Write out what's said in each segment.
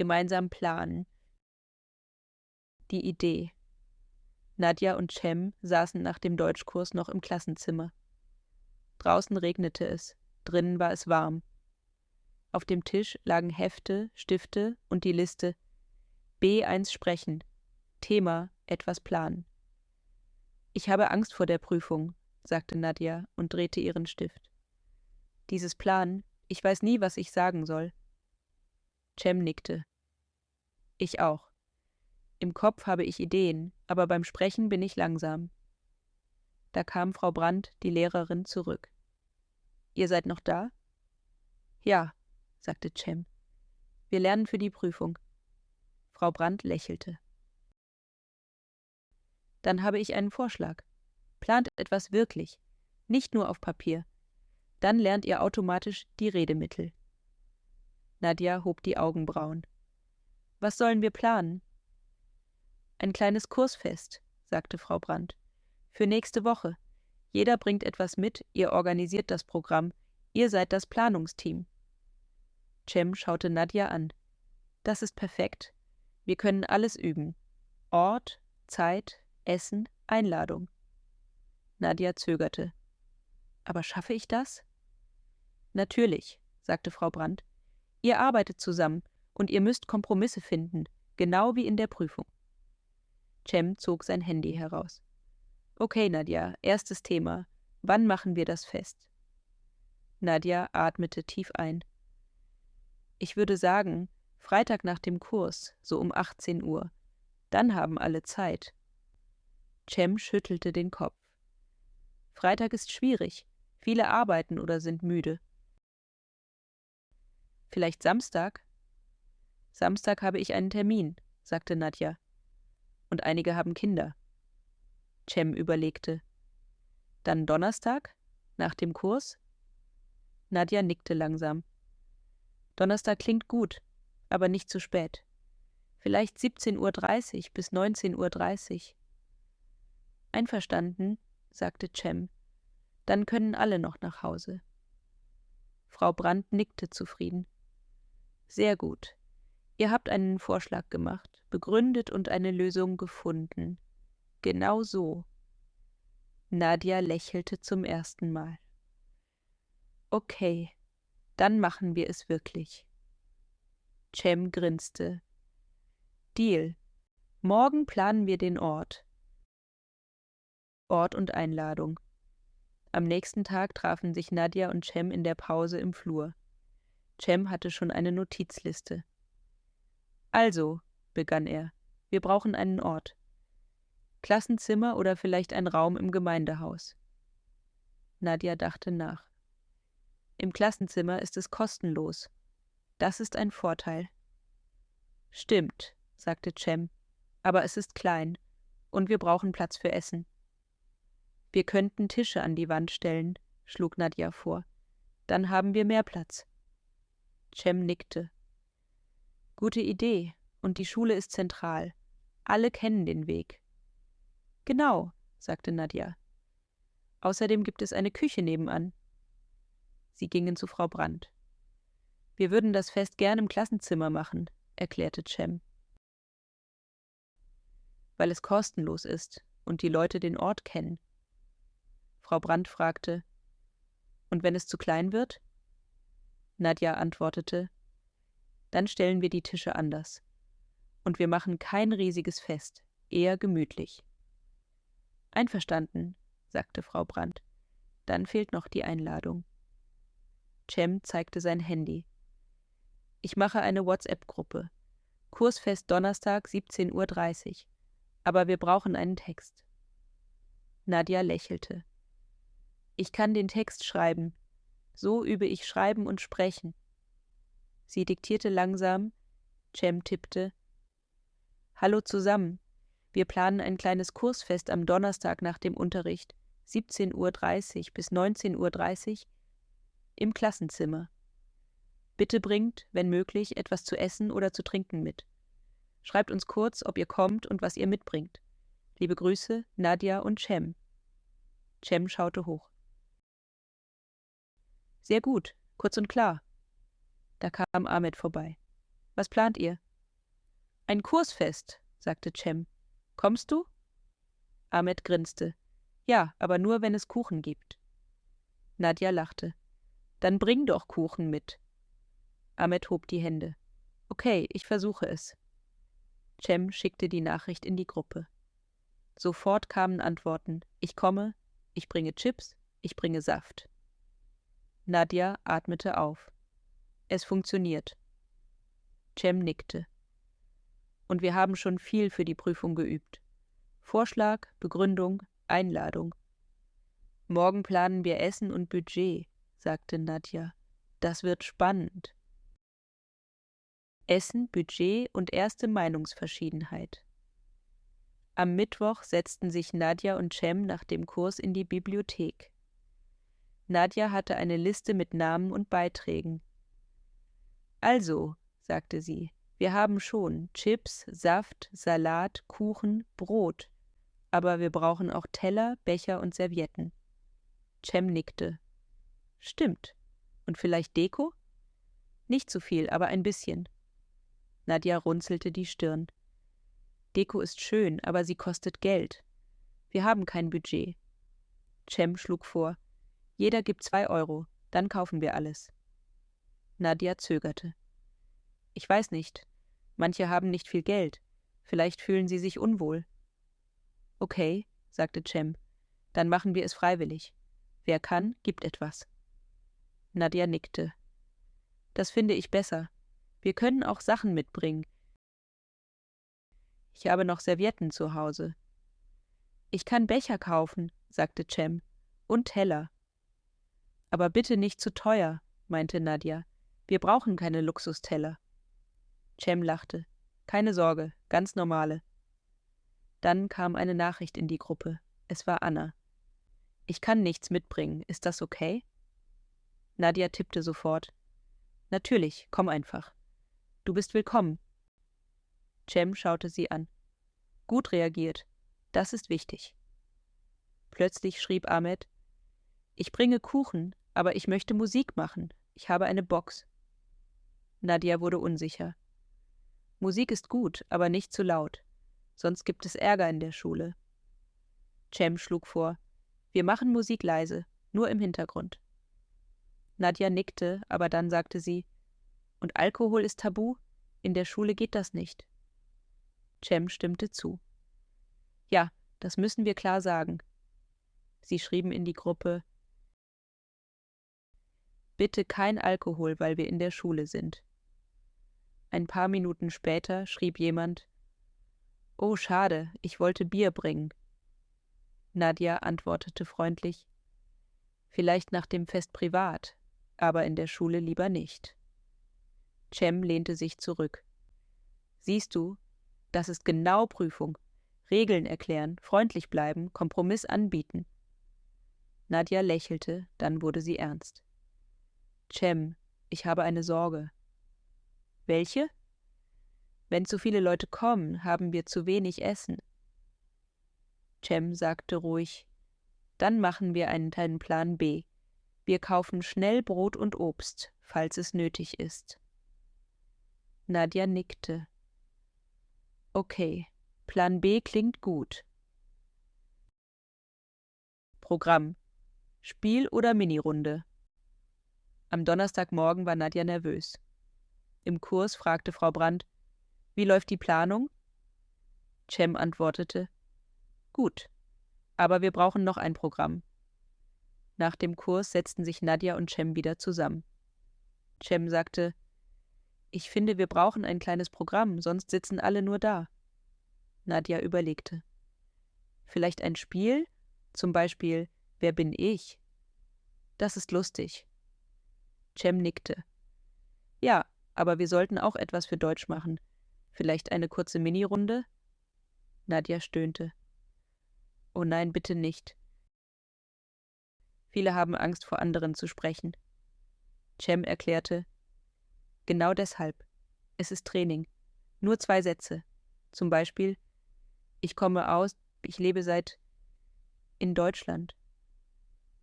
Gemeinsam planen. Die Idee. Nadja und Cem saßen nach dem Deutschkurs noch im Klassenzimmer. Draußen regnete es, drinnen war es warm. Auf dem Tisch lagen Hefte, Stifte und die Liste B1 sprechen, Thema etwas planen. »Ich habe Angst vor der Prüfung«, sagte Nadja und drehte ihren Stift. »Dieses Planen, ich weiß nie, was ich sagen soll.« Cem nickte. »Ich auch. Im Kopf habe ich Ideen, aber beim Sprechen bin ich langsam.« Da kam Frau Brandt, die Lehrerin, zurück. »Ihr seid noch da?« »Ja«, sagte Cem. »Wir lernen für die Prüfung.« Frau Brandt lächelte. »Dann habe ich einen Vorschlag. Plant etwas wirklich, nicht nur auf Papier. Dann lernt ihr automatisch die Redemittel.« Nadja hob die Augenbrauen. »Was sollen wir planen?« »Ein kleines Kursfest«, sagte Frau Brandt. »Für nächste Woche. Jeder bringt etwas mit, ihr organisiert das Programm, ihr seid das Planungsteam.« Cem schaute Nadja an. »Das ist perfekt. Wir können alles üben. Ort, Zeit, Essen, Einladung.« Nadja zögerte. »Aber schaffe ich das?« »Natürlich«, sagte Frau Brandt. »Ihr arbeitet zusammen und ihr müsst Kompromisse finden, genau wie in der Prüfung.« Cem zog sein Handy heraus. »Okay, Nadja, erstes Thema. Wann machen wir das fest?« Nadja atmete tief ein. »Ich würde sagen, Freitag nach dem Kurs, so um 18 Uhr. Dann haben alle Zeit.« Cem schüttelte den Kopf. »Freitag ist schwierig. Viele arbeiten oder sind müde.« »Vielleicht Samstag?« »Samstag habe ich einen Termin«, sagte Nadja. »Und einige haben Kinder.« Cem überlegte. »Dann Donnerstag? Nach dem Kurs?« Nadja nickte langsam. »Donnerstag klingt gut, aber nicht zu spät. Vielleicht 17:30 Uhr bis 19:30 Uhr.« »Einverstanden«, sagte Cem. »Dann können alle noch nach Hause.« Frau Brandt nickte zufrieden. »Sehr gut. Ihr habt einen Vorschlag gemacht, begründet und eine Lösung gefunden. Genau so.« Nadja lächelte zum ersten Mal. »Okay, dann machen wir es wirklich.« Cem grinste. »Deal. Morgen planen wir den Ort.« Ort und Einladung. Am nächsten Tag trafen sich Nadja und Cem in der Pause im Flur. Cem hatte schon eine Notizliste. »Also«, begann er, »wir brauchen einen Ort. Klassenzimmer oder vielleicht ein Raum im Gemeindehaus.« Nadja dachte nach. »Im Klassenzimmer ist es kostenlos. Das ist ein Vorteil.« »Stimmt«, sagte Cem, »aber es ist klein und wir brauchen Platz für Essen.« »Wir könnten Tische an die Wand stellen«, schlug Nadja vor. »Dann haben wir mehr Platz.« Cem nickte. »Gute Idee, und die Schule ist zentral. Alle kennen den Weg.« »Genau«, sagte Nadja. »Außerdem gibt es eine Küche nebenan.« Sie gingen zu Frau Brandt. »Wir würden das Fest gern im Klassenzimmer machen«, erklärte Cem. »Weil es kostenlos ist und die Leute den Ort kennen.« Frau Brandt fragte, »Und wenn es zu klein wird?« Nadja antwortete, »Dann stellen wir die Tische anders. Und wir machen kein riesiges Fest, eher gemütlich.« »Einverstanden«, sagte Frau Brandt. »Dann fehlt noch die Einladung.« Cem zeigte sein Handy. »Ich mache eine WhatsApp-Gruppe. Kursfest Donnerstag 17:30 Uhr. Aber wir brauchen einen Text.« Nadja lächelte. »Ich kann den Text schreiben. So übe ich Schreiben und Sprechen.« Sie diktierte langsam. Cem tippte. »Hallo zusammen. Wir planen ein kleines Kursfest am Donnerstag nach dem Unterricht, 17:30 Uhr bis 19:30 Uhr, im Klassenzimmer. Bitte bringt, wenn möglich, etwas zu essen oder zu trinken mit. Schreibt uns kurz, ob ihr kommt und was ihr mitbringt. Liebe Grüße, Nadja und Cem.« Cem schaute hoch. »Sehr gut, kurz und klar.« Da kam Ahmed vorbei. »Was plant ihr?« Ein Kursfest, sagte Cem. Kommst du? Ahmed grinste. Ja, aber nur, wenn es Kuchen gibt. Nadja lachte. Dann bring doch Kuchen mit. Ahmed hob die Hände. Okay, ich versuche es. Cem schickte die Nachricht in die Gruppe. Sofort kamen Antworten. Ich komme, ich bringe Chips, ich bringe Saft. Nadja atmete auf. Es funktioniert. Cem nickte. Und wir haben schon viel für die Prüfung geübt. Vorschlag, Begründung, Einladung. Morgen planen wir Essen und Budget, sagte Nadja. Das wird spannend. Essen, Budget und erste Meinungsverschiedenheit. Am Mittwoch setzten sich Nadja und Cem nach dem Kurs in die Bibliothek. Nadja hatte eine Liste mit Namen und Beiträgen. Also, sagte sie, wir haben schon Chips, Saft, Salat, Kuchen, Brot. Aber wir brauchen auch Teller, Becher und Servietten. Cem nickte. Stimmt. Und vielleicht Deko? Nicht zu viel, aber ein bisschen. Nadja runzelte die Stirn. Deko ist schön, aber sie kostet Geld. Wir haben kein Budget. Cem schlug vor. Jeder gibt 2 Euro, dann kaufen wir alles. Nadja zögerte. Ich weiß nicht. Manche haben nicht viel Geld. Vielleicht fühlen sie sich unwohl. Okay, sagte Cem. Dann machen wir es freiwillig. Wer kann, gibt etwas. Nadja nickte. Das finde ich besser. Wir können auch Sachen mitbringen. Ich habe noch Servietten zu Hause. Ich kann Becher kaufen, sagte Cem. Und Teller. Aber bitte nicht zu teuer, meinte Nadja. Wir brauchen keine Luxusteller. Cem lachte. Keine Sorge, ganz normale. Dann kam eine Nachricht in die Gruppe. Es war Anna. Ich kann nichts mitbringen, ist das okay? Nadja tippte sofort. Natürlich, komm einfach. Du bist willkommen. Cem schaute sie an. Gut reagiert. Das ist wichtig. Plötzlich schrieb Ahmed, ich bringe Kuchen, aber ich möchte Musik machen. Ich habe eine Box. Nadja wurde unsicher. Musik ist gut, aber nicht zu laut. Sonst gibt es Ärger in der Schule. Cem schlug vor, wir machen Musik leise, nur im Hintergrund. Nadja nickte, aber dann sagte sie, und Alkohol ist tabu? In der Schule geht das nicht. Cem stimmte zu. Ja, das müssen wir klar sagen. Sie schrieben in die Gruppe, bitte kein Alkohol, weil wir in der Schule sind. Ein paar Minuten später schrieb jemand, oh, schade, ich wollte Bier bringen. Nadja antwortete freundlich, vielleicht nach dem Fest privat, aber in der Schule lieber nicht. Cem lehnte sich zurück. Siehst du, das ist genau Prüfung. Regeln erklären, freundlich bleiben, Kompromiss anbieten. Nadja lächelte, dann wurde sie ernst. Cem, ich habe eine Sorge. Welche? Wenn zu viele Leute kommen, haben wir zu wenig Essen. Cem sagte ruhig, dann machen wir einen Plan B. Wir kaufen schnell Brot und Obst, falls es nötig ist. Nadja nickte. Okay, Plan B klingt gut. Programm. Spiel oder Minirunde? Am Donnerstagmorgen war Nadja nervös. Im Kurs fragte Frau Brandt, wie läuft die Planung? Cem antwortete, gut, aber wir brauchen noch ein Programm. Nach dem Kurs setzten sich Nadja und Cem wieder zusammen. Cem sagte, ich finde, wir brauchen ein kleines Programm, sonst sitzen alle nur da. Nadja überlegte. Vielleicht ein Spiel? Zum Beispiel, wer bin ich? Das ist lustig. Cem nickte. Ja, aber wir sollten auch etwas für Deutsch machen. Vielleicht eine kurze Minirunde? Nadja stöhnte. Oh nein, bitte nicht. Viele haben Angst, vor anderen zu sprechen. Cem erklärte, genau deshalb. Es ist Training. Nur 2 Sätze. Zum Beispiel, ich komme aus, ich lebe seit in Deutschland.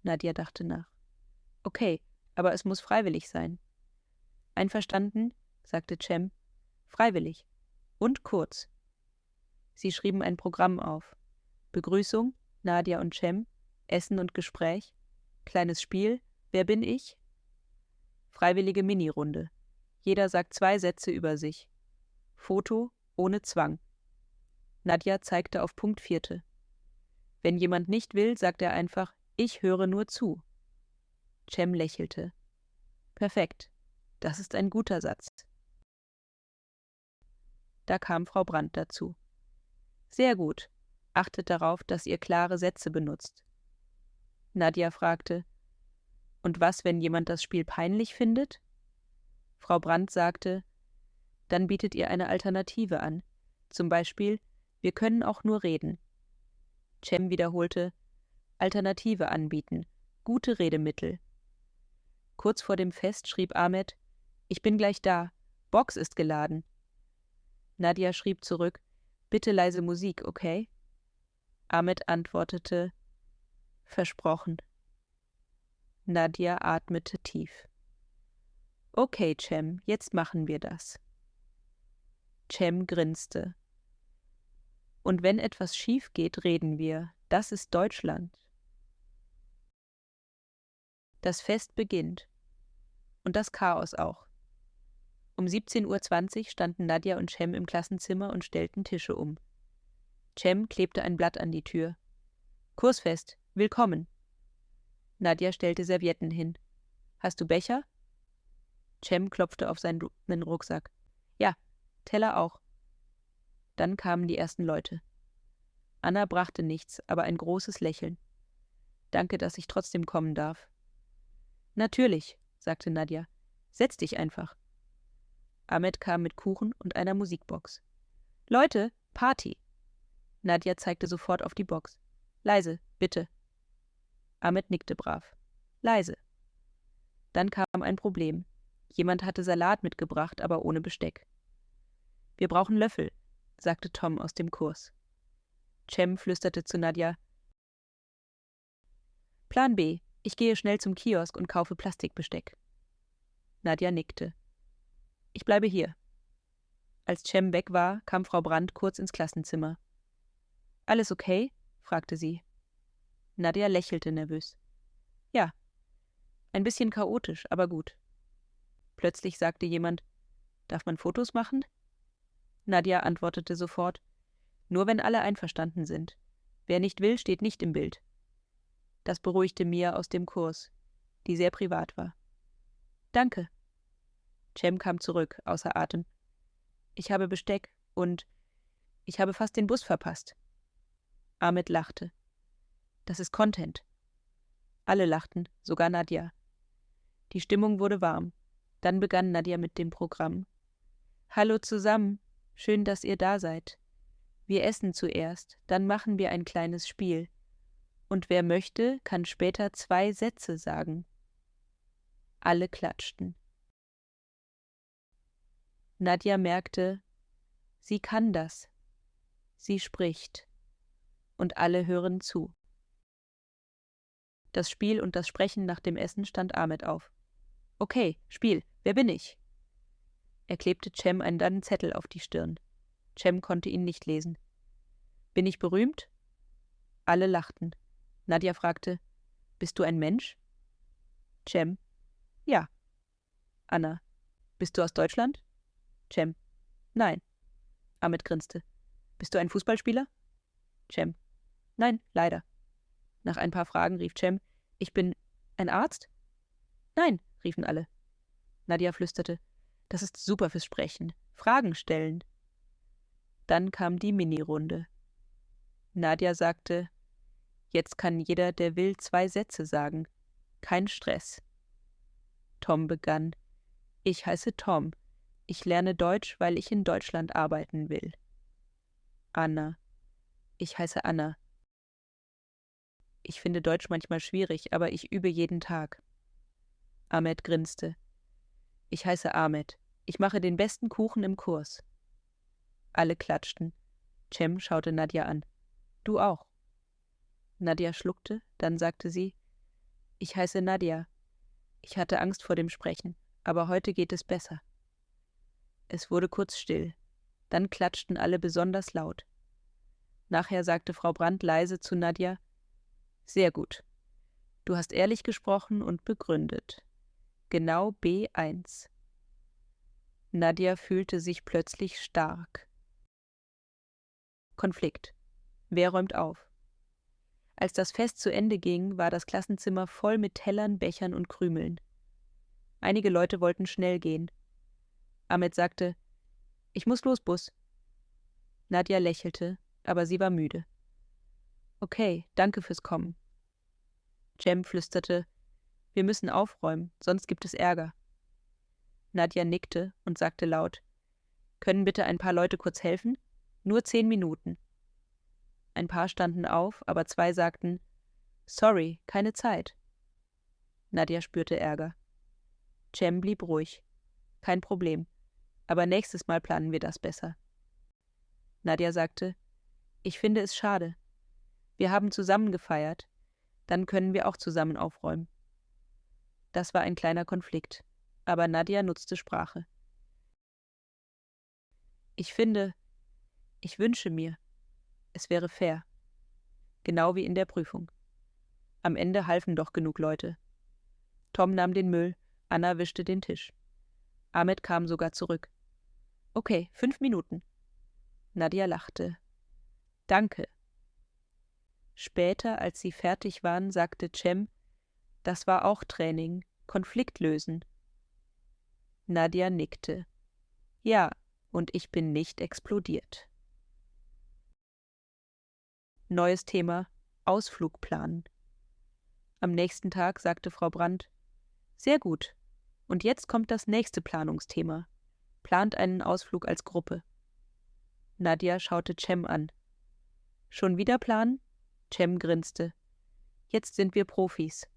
Nadja dachte nach. Okay, aber es muss freiwillig sein. Einverstanden? Sagte Cem. Freiwillig. Und kurz. Sie schrieben ein Programm auf. Begrüßung, Nadia und Cem, Essen und Gespräch, kleines Spiel, wer bin ich? Freiwillige Minirunde. Jeder sagt 2 Sätze über sich. Foto ohne Zwang. Nadja zeigte auf Punkt 4. Wenn jemand nicht will, sagt er einfach, ich höre nur zu. Cem lächelte. Perfekt, das ist ein guter Satz. Da kam Frau Brandt dazu. Sehr gut, achtet darauf, dass ihr klare Sätze benutzt. Nadja fragte, und was, wenn jemand das Spiel peinlich findet? Frau Brandt sagte, dann bietet ihr eine Alternative an. Zum Beispiel, wir können auch nur reden. Cem wiederholte, Alternative anbieten, gute Redemittel. Kurz vor dem Fest schrieb Ahmed, ich bin gleich da, Box ist geladen. Nadja schrieb zurück, bitte leise Musik, okay? Ahmed antwortete, versprochen. Nadja atmete tief. Okay, Cem, jetzt machen wir das. Cem grinste. Und wenn etwas schief geht, reden wir. Das ist Deutschland. Das Fest beginnt. Und das Chaos auch. Um 17:20 Uhr standen Nadja und Cem im Klassenzimmer und stellten Tische um. Cem klebte ein Blatt an die Tür. Kursfest, willkommen. Nadja stellte Servietten hin. Hast du Becher? Cem klopfte auf seinen Rucksack. Ja, Teller auch. Dann kamen die ersten Leute. Anna brachte nichts, aber ein großes Lächeln. Danke, dass ich trotzdem kommen darf. Natürlich, sagte Nadja. Setz dich einfach. Ahmed kam mit Kuchen und einer Musikbox. Leute, Party! Nadja zeigte sofort auf die Box. Leise, bitte. Ahmed nickte brav. Leise. Dann kam ein Problem. Jemand hatte Salat mitgebracht, aber ohne Besteck. Wir brauchen Löffel, sagte Tom aus dem Kurs. Cem flüsterte zu Nadja. Plan B. Ich gehe schnell zum Kiosk und kaufe Plastikbesteck. Nadja nickte. Ich bleibe hier. Als Cem weg war, kam Frau Brandt kurz ins Klassenzimmer. Alles okay? Fragte sie. Nadja lächelte nervös. Ja. Ein bisschen chaotisch, aber gut. Plötzlich sagte jemand, darf man Fotos machen? Nadja antwortete sofort, nur wenn alle einverstanden sind. Wer nicht will, steht nicht im Bild. Das beruhigte Mia aus dem Kurs, die sehr privat war. Danke. Cem kam zurück, außer Atem. Ich habe Besteck und ich habe fast den Bus verpasst. Ahmed lachte. Das ist Content. Alle lachten, sogar Nadja. Die Stimmung wurde warm. Dann begann Nadja mit dem Programm. Hallo zusammen, schön, dass ihr da seid. Wir essen zuerst, dann machen wir ein kleines Spiel. Und wer möchte, kann später 2 Sätze sagen. Alle klatschten. Nadja merkte, sie kann das. Sie spricht. Und alle hören zu. Das Spiel und das Sprechen nach dem Essen stand Ahmed auf. Okay, Spiel, wer bin ich? Er klebte Cem einen Zettel auf die Stirn. Cem konnte ihn nicht lesen. Bin ich berühmt? Alle lachten. Nadja fragte, bist du ein Mensch? Cem, ja. Anna, bist du aus Deutschland? Cem, nein. Ahmed grinste. Bist du ein Fußballspieler? Cem, nein, leider. Nach ein paar Fragen rief Cem, ich bin ein Arzt? Nein, riefen alle. Nadja flüsterte, das ist super fürs Sprechen. Fragen stellen. Dann kam die Minirunde. Nadja sagte, jetzt kann jeder, der will, 2 Sätze sagen. Kein Stress. Tom begann, ich heiße Tom. Ich lerne Deutsch, weil ich in Deutschland arbeiten will. Anna, ich heiße Anna. Ich finde Deutsch manchmal schwierig, aber ich übe jeden Tag. Ahmed grinste. Ich heiße Ahmed. Ich mache den besten Kuchen im Kurs. Alle klatschten. Cem schaute Nadja an. Du auch. Nadja schluckte, dann sagte sie, ich heiße Nadja. Ich hatte Angst vor dem Sprechen, aber heute geht es besser. Es wurde kurz still. Dann klatschten alle besonders laut. Nachher sagte Frau Brandt leise zu Nadja: »Sehr gut. Du hast ehrlich gesprochen und begründet. Genau B1. Nadja fühlte sich plötzlich stark. Konflikt. Wer räumt auf? Als das Fest zu Ende ging, war das Klassenzimmer voll mit Tellern, Bechern und Krümeln. Einige Leute wollten schnell gehen. Ahmed sagte: »Ich muss los, Bus.« Nadja lächelte, aber sie war müde. »Okay, danke fürs Kommen.« Cem flüsterte: »Wir müssen aufräumen, sonst gibt es Ärger.« Nadja nickte und sagte laut: »Können bitte ein paar Leute kurz helfen? Nur 10 Minuten.« Ein paar standen auf, aber 2 sagten: »Sorry, keine Zeit.« Nadja spürte Ärger. Cem blieb ruhig. »Kein Problem, aber nächstes Mal planen wir das besser.« Nadja sagte: »Ich finde es schade. Wir haben zusammen gefeiert. Dann können wir auch zusammen aufräumen.« Das war ein kleiner Konflikt, aber Nadja nutzte Sprache. »Ich wünsche mir, es wäre fair. Genau wie in der Prüfung. Am Ende halfen doch genug Leute. Tom nahm den Müll, Anna wischte den Tisch. Ahmed kam sogar zurück. »Okay, 5 Minuten.« Nadja lachte. »Danke.« Später, als sie fertig waren, sagte Cem: »Das war auch Training, Konflikt lösen.« Nadja nickte. »Ja, und ich bin nicht explodiert.« Neues Thema: Ausflug planen. Am nächsten Tag sagte Frau Brandt: »Sehr gut. Und jetzt kommt das nächste Planungsthema. Plant einen Ausflug als Gruppe.« Nadja schaute Cem an. »Schon wieder planen?« Cem grinste. »Jetzt sind wir Profis.«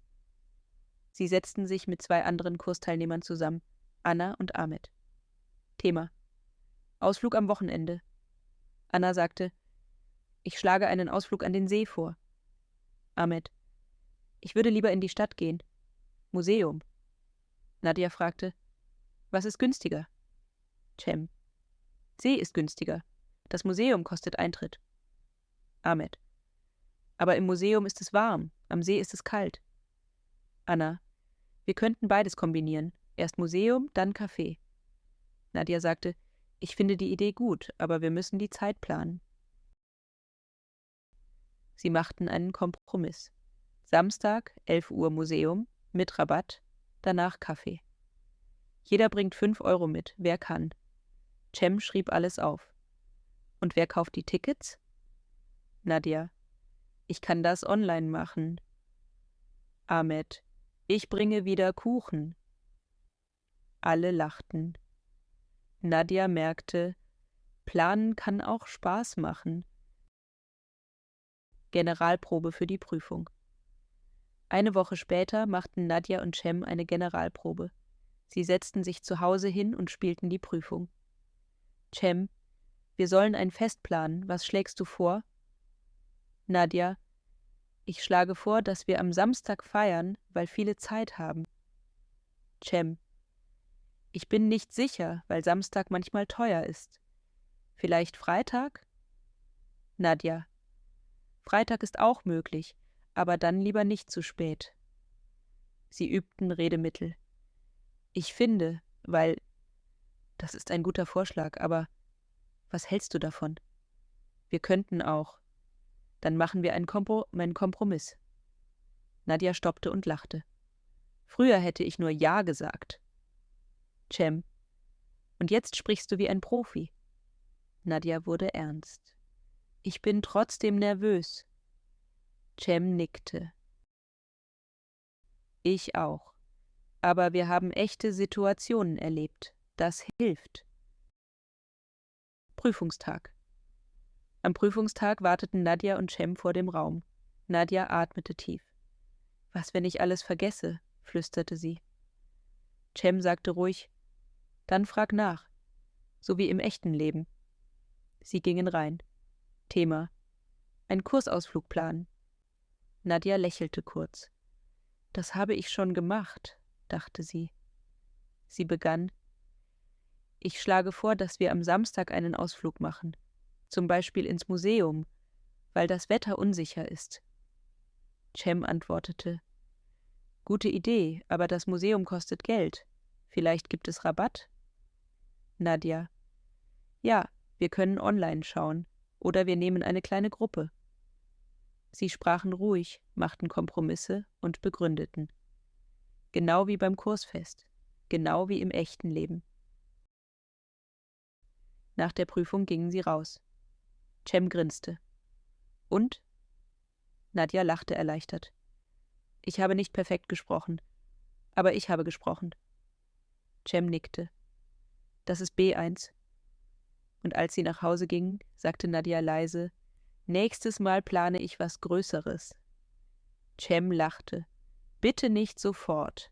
Sie setzten sich mit 2 anderen Kursteilnehmern zusammen, Anna und Ahmed. Thema: Ausflug am Wochenende. Anna sagte: »Ich schlage einen Ausflug an den See vor.« Ahmed: »Ich würde lieber in die Stadt gehen. Museum.« Nadja fragte: »Was ist günstiger?« Cem: »See ist günstiger. Das Museum kostet Eintritt.« Ahmed: »Aber im Museum ist es warm, am See ist es kalt.« Anna: »Wir könnten beides kombinieren. Erst Museum, dann Café.« Nadja sagte: »Ich finde die Idee gut, aber wir müssen die Zeit planen.« Sie machten einen Kompromiss. Samstag, 11 Uhr Museum, mit Rabatt, danach Kaffee. Jeder bringt 5 Euro mit, wer kann. Cem schrieb alles auf. Und wer kauft die Tickets? Nadja: »Ich kann das online machen.« Ahmed: »Ich bringe wieder Kuchen.« Alle lachten. Nadja merkte, Planen kann auch Spaß machen. Generalprobe für die Prüfung. Eine Woche später machten Nadja und Cem eine Generalprobe. Sie setzten sich zu Hause hin und spielten die Prüfung. Cem: »Wir sollen ein Fest planen. Was schlägst du vor?« Nadja: »Ich schlage vor, dass wir am Samstag feiern, weil viele Zeit haben.« Cem: »Ich bin nicht sicher, weil Samstag manchmal teuer ist. Vielleicht Freitag?« Nadja: »Freitag ist auch möglich, aber dann lieber nicht zu spät.« Sie übten Redemittel. »Ich finde, weil... Das ist ein guter Vorschlag, aber was hältst du davon? Wir könnten auch. Dann machen wir einen Kompromiss.« Nadja stoppte und lachte. »Früher hätte ich nur Ja gesagt.« Cem: »Und jetzt sprichst du wie ein Profi.« Nadja wurde ernst. »Ich bin trotzdem nervös.« Cem nickte. »Ich auch. Aber wir haben echte Situationen erlebt. Das hilft.« Prüfungstag. Am Prüfungstag warteten Nadja und Cem vor dem Raum. Nadja atmete tief. »Was, wenn ich alles vergesse?« flüsterte sie. Cem sagte ruhig: »Dann frag nach. So wie im echten Leben.« Sie gingen rein. Thema: Ein Kursausflug planen. Nadja lächelte kurz. »Das habe ich schon gemacht«, dachte sie. Sie begann: Ich schlage vor, dass wir am Samstag einen Ausflug machen. Zum Beispiel ins Museum, weil das Wetter unsicher ist. Cem antwortete: Gute Idee, aber das Museum kostet Geld. Vielleicht gibt es Rabatt? Nadja: Ja, wir können online schauen. Oder wir nehmen eine kleine Gruppe. Sie sprachen ruhig, machten Kompromisse und begründeten. Genau wie beim Kursfest. Genau wie im echten Leben. Nach der Prüfung gingen sie raus. Cem grinste. Und? Nadja lachte erleichtert. Ich habe nicht perfekt gesprochen, aber ich habe gesprochen. Cem nickte. Das ist B1. Und als sie nach Hause gingen, sagte Nadja leise: Nächstes Mal plane ich was Größeres. Cem lachte. Bitte nicht sofort.